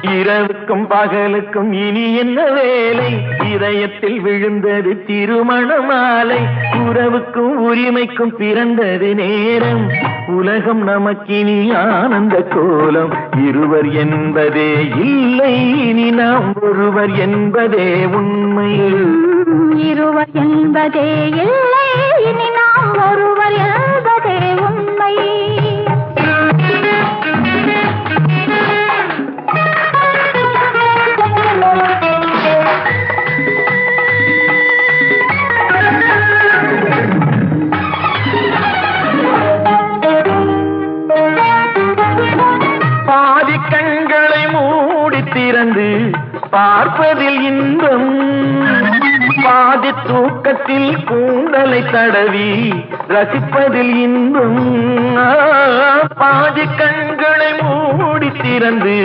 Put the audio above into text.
இரவுக்கும் பகலுக்கும் இனி என்ன வேலை? இதயத்தில் விழுந்தது திருமண மாலை. உறவுக்கும் உரிமைக்கும் பிறந்தது நேரம். உலகம் நமக்கினி ஆனந்த கோலம். இருவர் என்பதே இல்லை, இனி நாம் ஒருவர் என்பதே உண்மை. இருவர் என்பதே இல்லை, இனி நாம் ஒருவர் என்பதே உண்மை. பாதி கண்களை மூடி திறந்து பார்ப்பதில் இன்பம். பாதி தூக்கத்தில் கூந்தலை தடவி ரசிப்பதில் இன்பம். பாதி கண்களை மூடி திறந்து